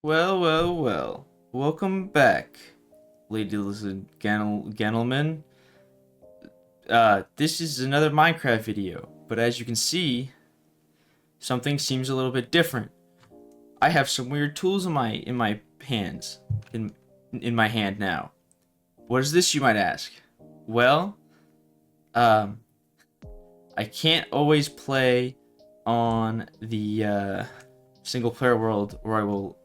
Well, well, well. Welcome back, ladies and gentlemen. This is another Minecraft video, but as you can see, something seems a little bit different. I have some weird tools in my hands, in my hand now. What is this, you might ask? Well, um, I can't always play on the single player world, or I will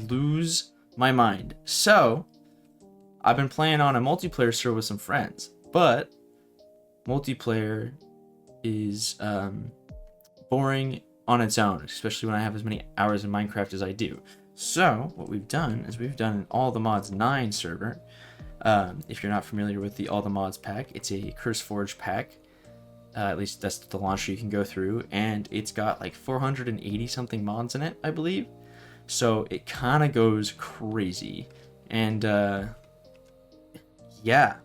lose my mind. So I've been playing on a multiplayer server with some friends, but multiplayer is boring on its own, especially when I have as many hours in Minecraft as I do. So what we've done is we've done an All the Mods 9 server. If you're not familiar with the All the Mods pack, it's a Curse Forge pack. At least that's the launcher you can go through, and it's got like 480 something mods in it, I believe. So it kind of goes crazy. And yeah.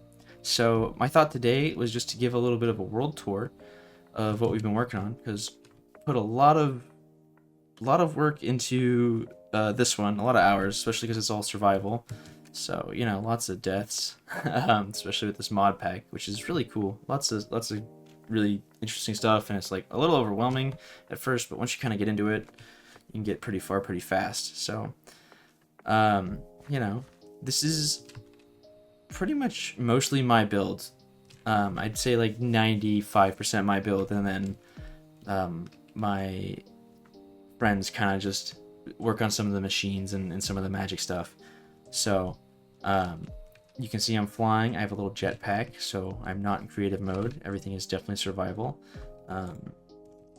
So my thought today was just to give a little bit of a world tour of what we've been working on, because put a lot of work into this one, a lot of hours, especially because it's all survival. So lots of deaths, especially with this mod pack, which is really cool. Lots of really interesting stuff, and it's like a little overwhelming at first, but once you kind of get into it, you can get pretty far pretty fast. So, um, this is pretty much mostly my build. I'd say like 95% my build, and then my friends kind of just work on some of the machines and some of the magic stuff. So you can see I'm flying. I have a little jetpack, so I'm not in creative mode. Everything is definitely survival.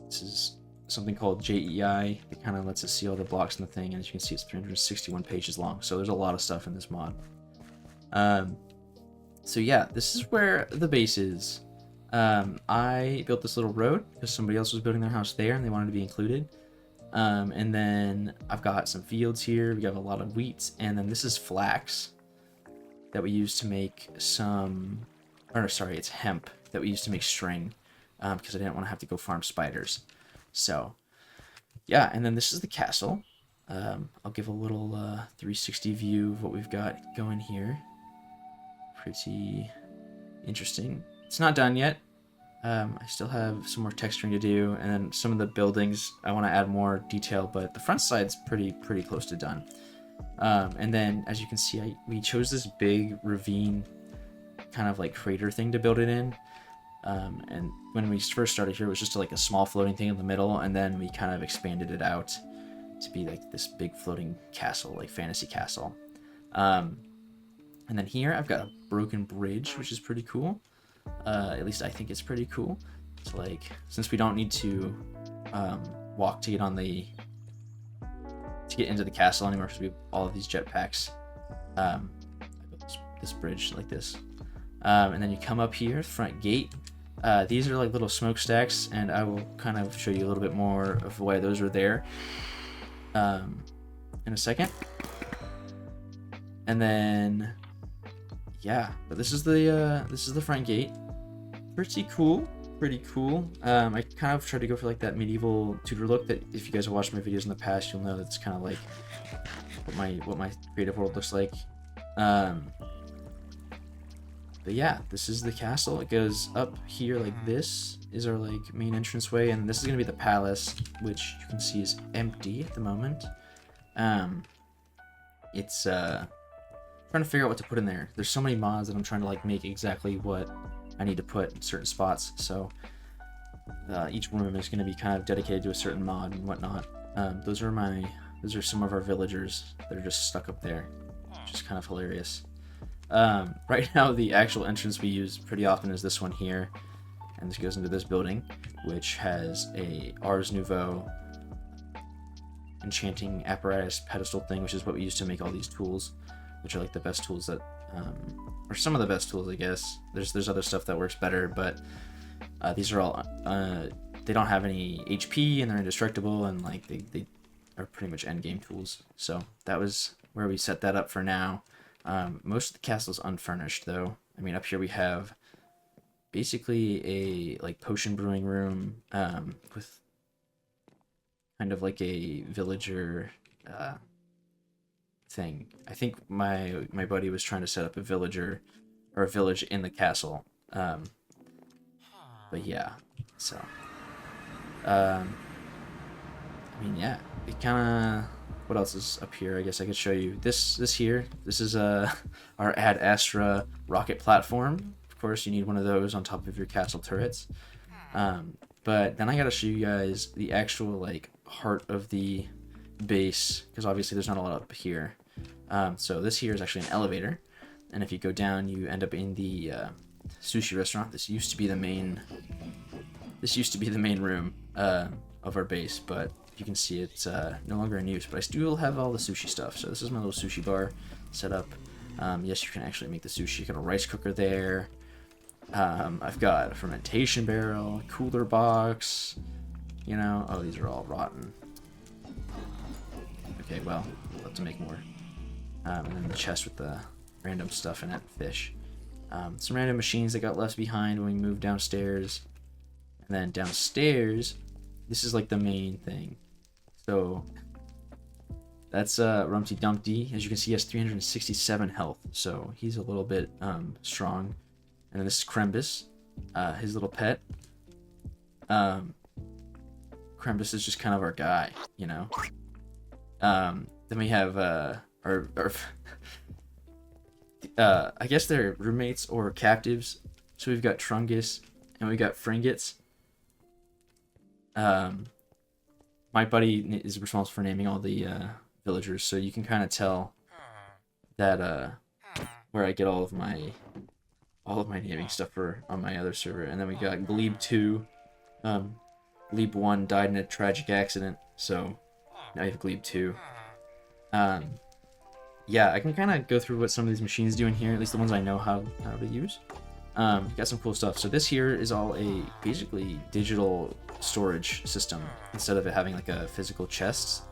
This is something called JEI. It kind of lets us see all the blocks in the thing, and as you can see, it's 361 pages long. So there's a lot of stuff in this mod. So yeah, this is where the base is. I built this little road because somebody else was building their house there and they wanted to be included. And then I've got some fields here. We have a lot of wheat, and then this is flax that we use to make some, or sorry, it's hemp that we use to make string, because I didn't want to have to go farm spiders. So yeah, and then this is the castle. I'll give a little 360 view of what we've got going here. Pretty interesting. It's not done yet. I still have some more texturing to do, and then some of the buildings I want to add more detail, but the front side's pretty close to done. And then, as you can see, we chose this big ravine, kind of like crater thing to build it in. And when we first started here, it was just like a small floating thing in the middle, and then we kind of expanded it out to be like this big floating castle, like fantasy castle. And then here I've got a broken bridge, which is pretty cool. At least I think it's pretty cool. So like, since we don't need to walk to get into the castle anymore, because we have all of these jetpacks, I built this bridge like this. And then you come up here, front gate. These are like little smokestacks, and I will kind of show you a little bit more of why those are there in a second. And then yeah, but this is the front gate. Pretty cool. I kind of tried to go for like that medieval Tudor look that, if you guys have watched my videos in the past, you'll know that's kind of like what my creative world looks like. But yeah, this is the castle. It goes up here like this is our like main entranceway, and this is gonna be the palace, which you can see is empty at the moment. It's trying to figure out what to put in there. There's so many mods that I'm trying to like make exactly what I need to put in certain spots. So each room is going to be kind of dedicated to a certain mod and whatnot. Those are some of our villagers that are just stuck up there, which is kind of hilarious. Right now, the actual entrance we use pretty often is this one here, and this goes into this building, which has a Ars Nouveau enchanting apparatus pedestal thing, which is what we use to make all these tools, which are like the best tools that, or some of the best tools, I guess. There's other stuff that works better, but these are all, they don't have any HP, and they're indestructible, and like they are pretty much end game tools. So that was where we set that up for now. Most of the castle's unfurnished though. I mean, up here we have basically a like potion brewing room, with kind of like a villager thing. I think my buddy was trying to set up a villager or a village in the castle. But yeah, so I mean, yeah, it kind of. What else is up here? I guess I could show you this. Here, this is our Ad Astra rocket platform. Of course, you need one of those on top of your castle turrets. But then I gotta show you guys the actual like heart of the base, because obviously there's not a lot up here. So this here is actually an elevator, and if you go down, you end up in the sushi restaurant. This used to be the main. This used to be the main room of our base, but you can see it's no longer in use. But I still have all the sushi stuff. So this is my little sushi bar set up. Yes, you can actually make the sushi. You got a rice cooker there. I've got a fermentation barrel, cooler box. You know, oh, these are all rotten. Okay, well, we'll have to make more. And then the chest with the random stuff in it, fish. Some random machines that got left behind when we moved downstairs. And then downstairs, this is like the main thing. So that's Rumpty Dumpty. As you can see, he has 367 health, so he's a little bit strong. And then this is Krembus, his little pet. Krembus is just kind of our guy, you know. Then we have our I guess they're roommates or captives. So we've got Trungus and we got Fringets. My buddy is responsible for naming all the villagers, so you can kind of tell that where I get all of my naming stuff for on my other server. And then we got Glebe 2. Glebe 1 died in a tragic accident, so now you have Glebe 2. Yeah, I can kind of go through what some of these machines do in here, at least the ones I know how to use. Got some cool stuff. So this here is all a basically digital storage system instead of it having like a physical chest.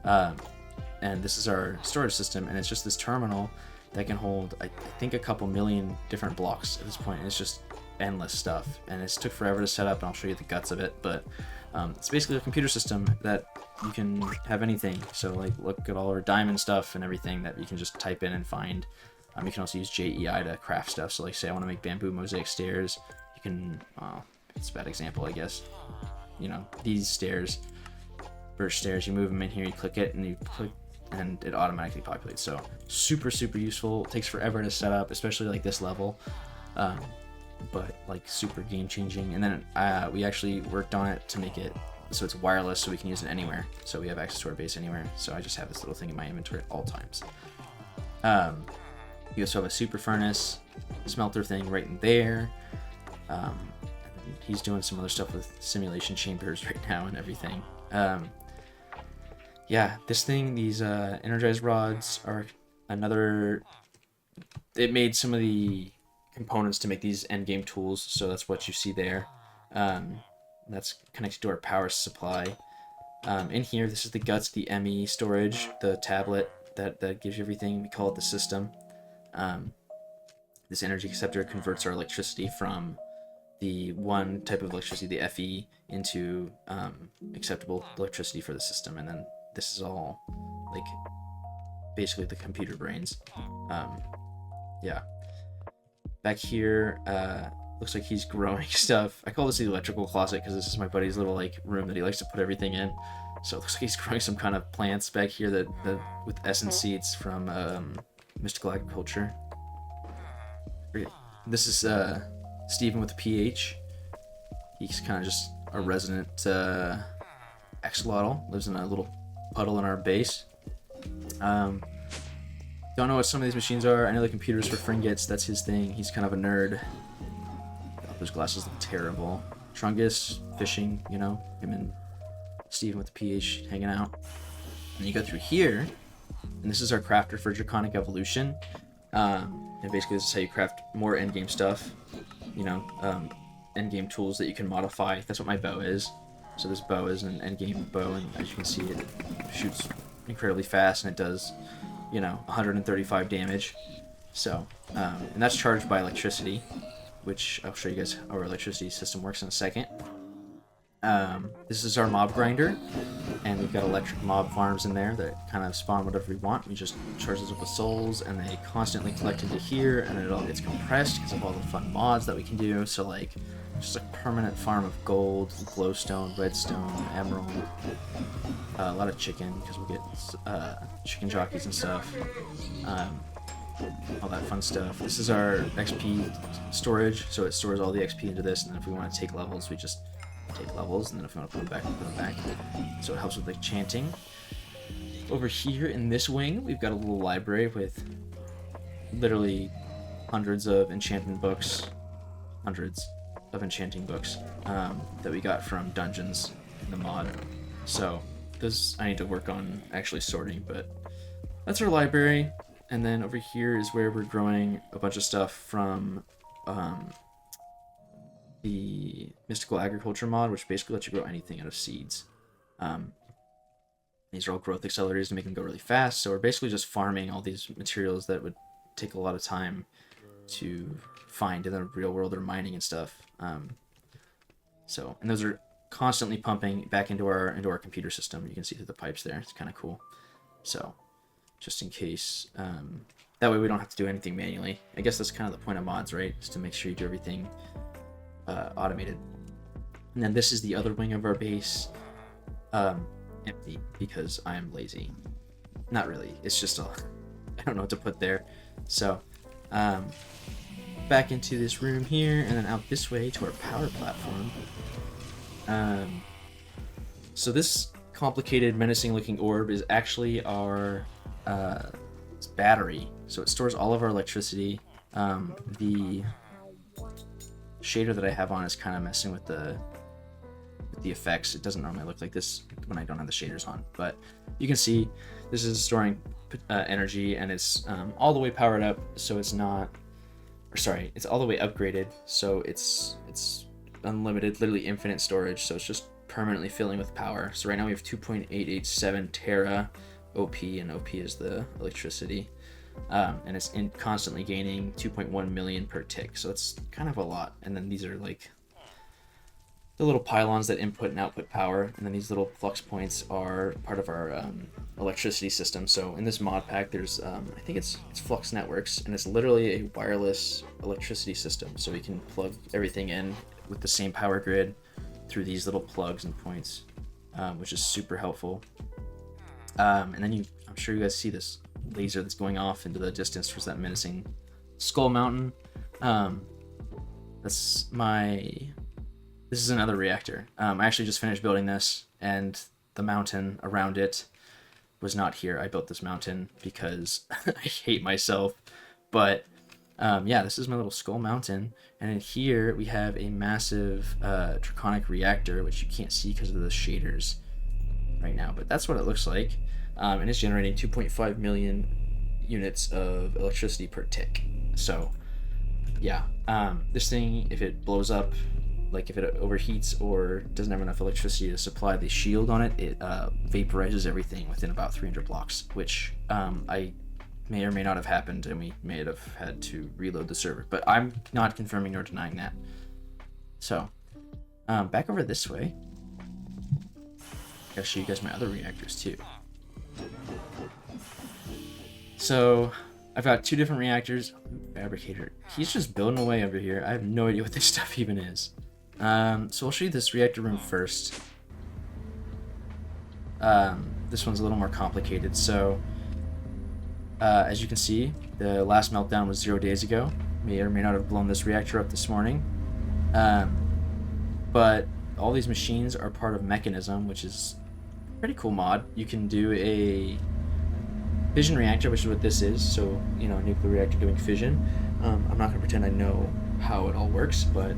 And this is our storage system, and it's just this terminal that can hold, I think, a couple million different blocks at this point. And it's just endless stuff, and it took forever to set up, and I'll show you the guts of it. But it's basically a computer system that you can have anything. So like, look at all our diamond stuff and everything that you can just type in and find. You can also use JEI to craft stuff. So like, say I want to make bamboo mosaic stairs, you can, it's a bad example, I guess. You know, these stairs, birch stairs, you move them in here, you click it, and you click, and it automatically populates. So super, super useful. It takes forever to set up, especially like this level. But like super game changing. And then we actually worked on it to make it so it's wireless, so we can use it anywhere. So we have access to our base anywhere. So I just have this little thing in my inventory at all times. You also have a super furnace, smelter thing right in there. And he's doing some other stuff with simulation chambers right now and everything. Yeah, this thing, these energized rods are another. It made some of the components to make these endgame tools, so that's what you see there. That's connected to our power supply. In here, this is the guts, the ME storage, the tablet that gives you everything. We call it the system. This energy acceptor converts our electricity from the one type of electricity, the FE, into acceptable electricity for the system. And then this is all like basically the computer brains. Yeah. Back here, looks like he's growing stuff. I call this the electrical closet because this is my buddy's little like room that he likes to put everything in. So it looks like he's growing some kind of plants back here that with essence seeds from mystical agriculture. This is Steven with a PH. He's kind of just a resident axolotl. Lives in a little puddle in our base. Don't know what some of these machines are. I know the computers for Fringets, that's his thing. He's kind of a nerd. God, those glasses look terrible. Trungus, fishing, you know, him and Steven with the PH hanging out. And you go through here, and this is our crafter for Draconic Evolution. And basically this is how you craft more endgame stuff. You know, endgame tools that you can modify. That's what my bow is. So this bow is an endgame bow, and as you can see, it shoots incredibly fast, and it does, you know, 135 damage. So, and that's charged by electricity, which I'll show you guys how our electricity system works in a second. This is our mob grinder. and we've got electric mob farms in there that kind of spawn whatever we want. We just charge those up with souls, and they constantly collect into here, and then it all gets compressed because of all the fun mods that we can do. So like, just a permanent farm of gold, glowstone, redstone, emerald, a lot of chicken because we get chicken jockeys and stuff, all that fun stuff. This is our XP storage, so it stores all the XP into this, and then if we want to take levels, we just take levels, and then if we want to put them back, we put them back. So it helps with like chanting. Over here in this wing, we've got a little library with literally hundreds of enchantment books, hundreds of enchanting books that we got from dungeons in the mod. So this I need to work on actually sorting, but that's our library. And then over here is where we're growing a bunch of stuff from the Mystical Agriculture mod, which basically lets you grow anything out of seeds. These are all growth accelerators to make them go really fast, so we're basically just farming all these materials that would take a lot of time to find in the real world, or mining and stuff. And those are constantly pumping back into our computer system. You can see through the pipes there. It's kind of cool. So just in case, that way we don't have to do anything manually. I guess that's kind of the point of mods, right? Is to make sure you do everything automated. And then this is the other wing of our base, empty because I am lazy. Not really, it's just I don't know what to put there. So back into this room here, and then out this way to our power platform. So this complicated, menacing looking orb is actually our battery. So it stores all of our electricity. The shader that I have on is kind of messing with the effects. It doesn't normally look like this when I don't have the shaders on, but you can see this is storing energy, and it's all the way powered up, so it's not, or sorry, it's all the way upgraded, so it's unlimited, literally infinite storage, so it's just permanently filling with power. So right now we have 2.887 tera OP, and OP is the electricity, and it's constantly gaining 2.1 million per tick, so it's kind of a lot. And then these are like the little pylons that input and output power, and then these little flux points are part of our electricity system. So in this mod pack, there's I think it's Flux Networks, and it's literally a wireless electricity system, so we can plug everything in with the same power grid through these little plugs and points, which is super helpful. And then I'm sure you guys see this laser that's going off into the distance towards that menacing Skull Mountain. This is another reactor. I actually just finished building this, and the mountain around it was not here. I built this mountain because I hate myself. But yeah, this is my little Skull Mountain, and in here we have a massive draconic reactor, which you can't see because of the shaders right now, but that's what it looks like. And it's generating 2.5 million units of electricity per tick. So yeah, this thing, if it blows up, like if it overheats or doesn't have enough electricity to supply the shield on it, it vaporizes everything within about 300 blocks, which I may or may not have happened, and we may have had to reload the server, but I'm not confirming or denying that. So back over this way, I'll show you guys my other reactors too. So I've got two different reactors. Fabricator, he's just building away over here. I have no idea what this stuff even is. So I'll show you this reactor room first. This one's a little more complicated. So as you can see, the last meltdown was 0 days ago. May or may not have blown this reactor up this morning. But all these machines are part of Mechanism, which is a pretty cool mod. You can do a fission reactor, which is what this is. So, you know, a nuclear reactor doing fission. I'm not going to pretend I know how it all works, but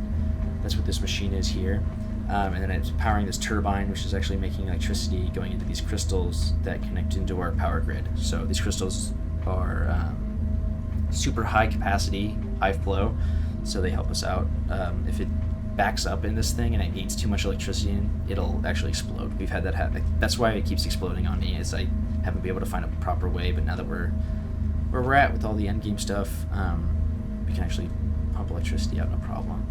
that's what this machine is here. And then it's powering this turbine, which is actually making electricity going into these crystals that connect into our power grid. So these crystals are super high capacity, high flow, so they help us out. If it backs up in this thing and it gains too much electricity, it'll actually explode. We've had that happen. That's why it keeps exploding on me, is I haven't been able to find a proper way, but now that we're where we're at with all the endgame stuff, we can actually pump electricity out, no problem.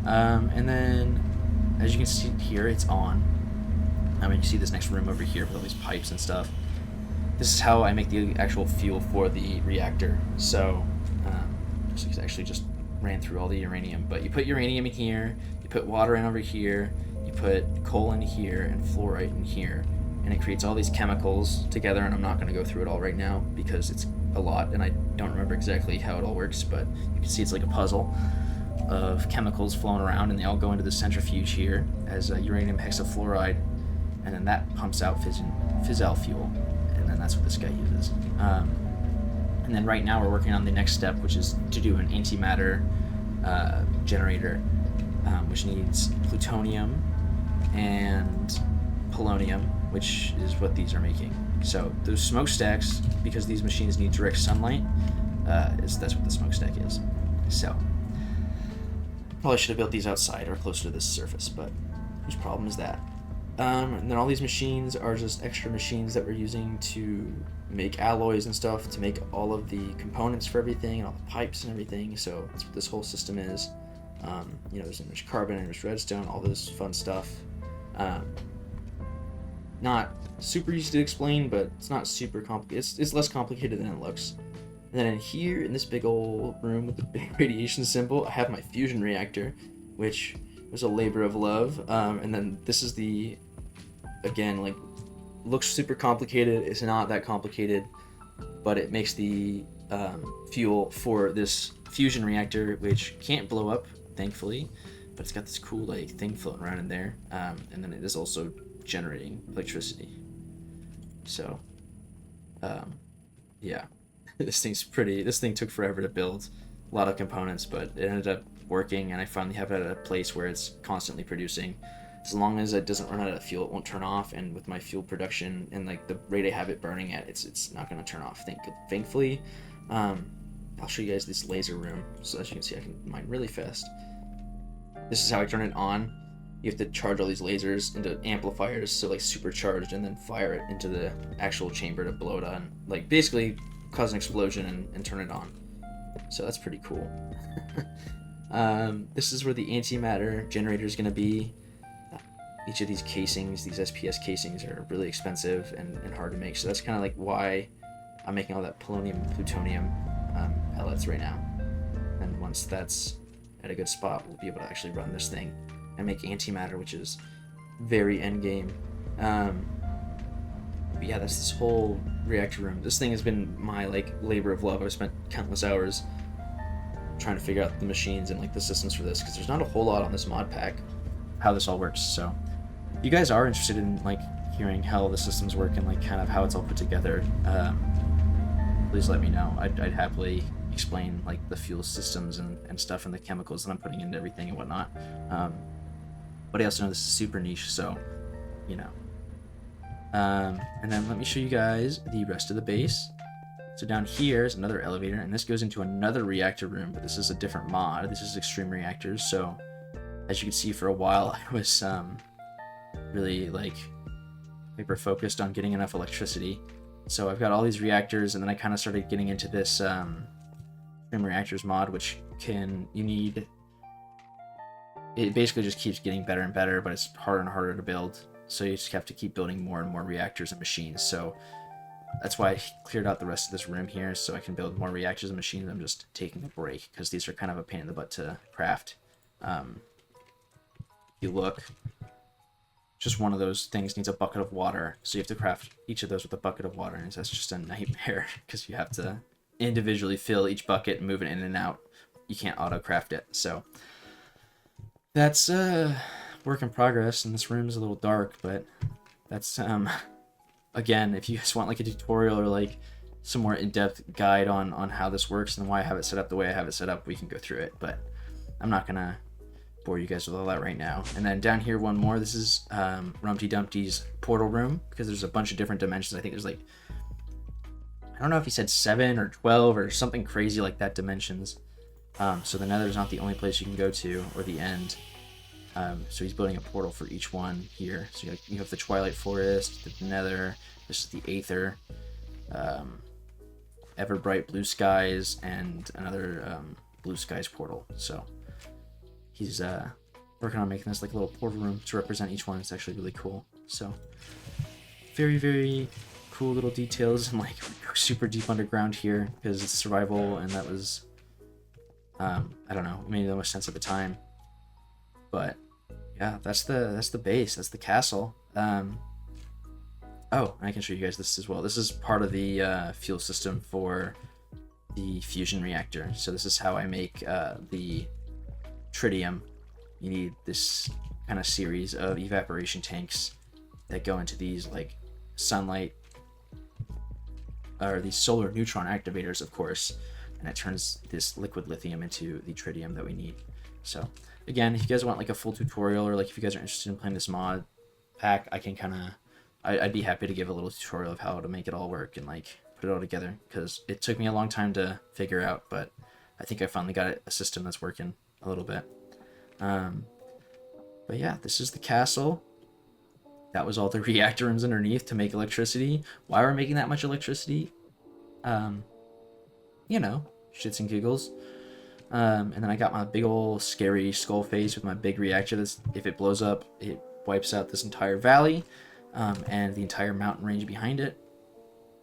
And then, as you can see here, it's on. I mean, you see this next room over here with all these pipes and stuff. This is how I make the actual fuel for the reactor. So, actually just ran through all the uranium. But you put uranium in here, you put water in over here, you put coal in here, and fluorite in here. And it creates all these chemicals together, and I'm not going to go through it all right now because it's a lot, and I don't remember exactly how it all works, but you can see it's like a puzzle of chemicals flowing around, and they all go into the centrifuge here as uranium hexafluoride, and then that pumps out fissile fuel, and then that's what this guy uses. And then right now we're working on the next step, which is to do an antimatter generator, which needs plutonium and polonium, which is what these are making. So those smokestacks, because these machines need direct sunlight, that's what the smokestack is. So probably should have built these outside or closer to this surface, but whose problem is that? And then all these machines are just extra machines that we're using to make alloys and stuff, to make all of the components for everything and all the pipes and everything. So that's what this whole system is. There's enriched carbon, enriched redstone, all this fun stuff. Not super easy to explain, but it's not super complicated. It's less complicated than it looks. And then in here, in this big old room with the big radiation symbol, I have my fusion reactor, which was a labor of love. And then this is again, looks super complicated. It's not that complicated, but it makes the fuel for this fusion reactor, which can't blow up, thankfully, but it's got this cool thing floating around in there. And then it is also generating electricity. So yeah, this thing took forever to build, a lot of components, but it ended up working, and I finally have it at a place where it's constantly producing. As long as it doesn't run out of fuel, it won't turn off, and with my fuel production and the rate I have it burning at, it's not going to turn off, thankfully. I'll show you guys this laser room. So as you can see, I can mine really fast. This is how I turn it on. You have to charge all these lasers into amplifiers, so supercharged, and then fire it into the actual chamber to blow it on. Basically cause an explosion and turn it on. So that's pretty cool. This is where the antimatter generator is going to be. Each of these casings, these SPS casings, are really expensive and hard to make. So that's kind of why I'm making all that polonium and plutonium pellets right now. And once that's at a good spot, we'll be able to actually run this thing and make antimatter, which is very end game. But yeah, that's this whole reactor room. This thing has been my labor of love. I've spent countless hours trying to figure out the machines and the systems for this, because there's not a whole lot on this mod pack how this all works. So if you guys are interested in hearing how the systems work and kind of how it's all put together, please let me know. I'd happily explain the fuel systems and stuff, and the chemicals that I'm putting into everything and whatnot. But I also know this is super niche, so and then let me show you guys the rest of the base. So down here is another elevator, and this goes into another reactor room, but this is a different mod. This is extreme reactors. So as you can see, for a while I was really hyper focused on getting enough electricity. So I've got all these reactors, and then I kind of started getting into this extreme reactors mod, which it basically just keeps getting better and better, but it's harder and harder to build. So you just have to keep building more and more reactors and machines. So that's why I cleared out the rest of this room here, so I can build more reactors and machines. I'm just taking a break because these are kind of a pain in the butt to craft. If you look, just one of those things needs a bucket of water, so you have to craft each of those with a bucket of water, and that's just a nightmare because you have to individually fill each bucket and move it in and out. You can't auto craft it. So that's work in progress, and this room is a little dark, but that's again, if you just want a tutorial or some more in-depth guide on how this works and why I have it set up the way I have it set up, we can go through it, but I'm not gonna bore you guys with all that right now. And then down here, one more. This is Rumpty Dumpty's portal room, because there's a bunch of different dimensions. I think there's I don't know if he said 7 or 12 or something crazy like that dimensions. So the Nether's not the only place you can go to, or the end. So he's building a portal for each one here. So you have the Twilight Forest, the Nether, this is the Aether, Ever Bright Blue Skies, and another Blue Skies portal. So he's working on making this little portal room to represent each one. It's actually really cool. So very, very cool little details, and like super deep underground here because it's survival, and that was I don't know, it made the most sense at the time. But yeah, that's the base, that's the castle. Oh, I can show you guys this as well. This is part of the fuel system for the fusion reactor. So this is how I make the tritium. You need this kind of series of evaporation tanks that go into these like sunlight or these solar neutron activators, of course, and it turns this liquid lithium into the tritium that we need. So again, if you guys want like a full tutorial, or like if you guys are interested in playing this mod pack, I can kind of I'd be happy to give a little tutorial of how to make it all work and like put it all together, because it took me a long time to figure out, but I think I finally got a system that's working a little bit. But yeah, this is the castle. That was all the reactor rooms underneath to make electricity. Why we're making that much electricity? You know, shits and giggles. And then I got my big old scary skull face with my big reactor that's, if it blows up, it wipes out this entire valley and the entire mountain range behind it.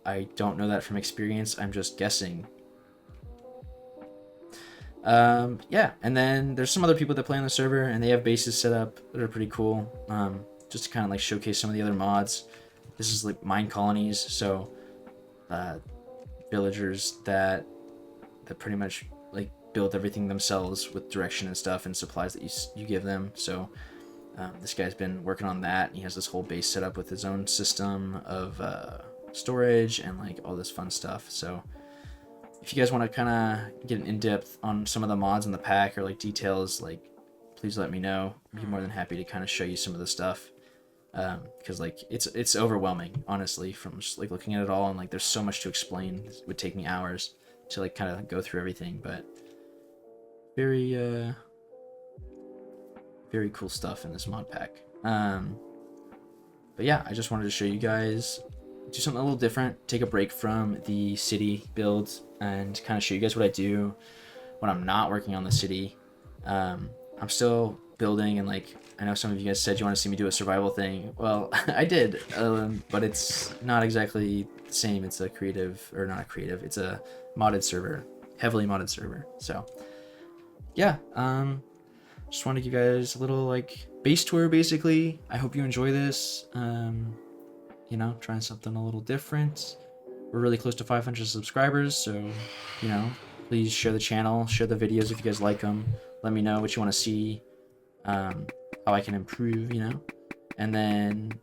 I don't know that from experience, I'm just guessing. Yeah, and then there's some other people that play on the server, and they have bases set up that are pretty cool, just to kind of like showcase some of the other mods. This is like mine colonies, so villagers that pretty much like build everything themselves with direction and stuff and supplies that you give them. So this guy's been working on that, and he has this whole base set up with his own system of storage and like all this fun stuff. So if you guys want to kind of get an in-depth on some of the mods in the pack or like details, like please let me know. I'd be more than happy to kind of show you some of the stuff, because like it's overwhelming, honestly, from just like looking at it all, and like there's so much to explain. It would take me hours to like kind of go through everything, but very very cool stuff in this mod pack. But yeah, I just wanted to show you guys, do something a little different, take a break from the city builds, and kind of show you guys what I do when I'm not working on the city. I'm still building, and like I know some of you guys said you want to see me do a survival thing. Well, I did, but it's not exactly the same. It's a creative, or not a creative, it's a modded server, heavily modded server. So yeah, just want to give you guys a little like base tour basically. I hope you enjoy this. You know, trying something a little different. We're really close to 500 subscribers, so you know, please share the channel, share the videos if you guys like them. Let me know what you want to see, how I can improve, you know. And then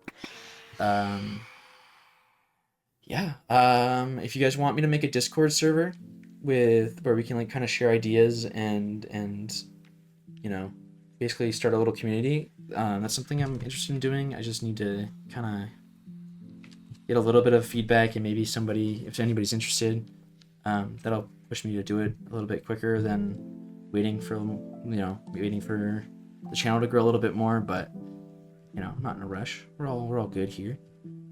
yeah, if you guys want me to make a Discord server with where we can like kind of share ideas and you know, basically start a little community, that's something I'm interested in doing. I just need to kind of get a little bit of feedback, and maybe somebody, if anybody's interested, that'll push me to do it a little bit quicker than waiting for the channel to grow a little bit more. But you know, I'm not in a rush. We're all good here.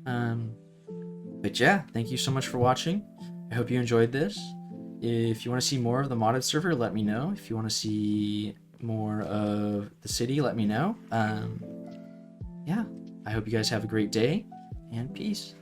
But yeah, thank you so much for watching. I hope you enjoyed this. If you want to see more of the modded server, let me know. If you want to see more of the city, let me know. Yeah, I hope you guys have a great day, and peace.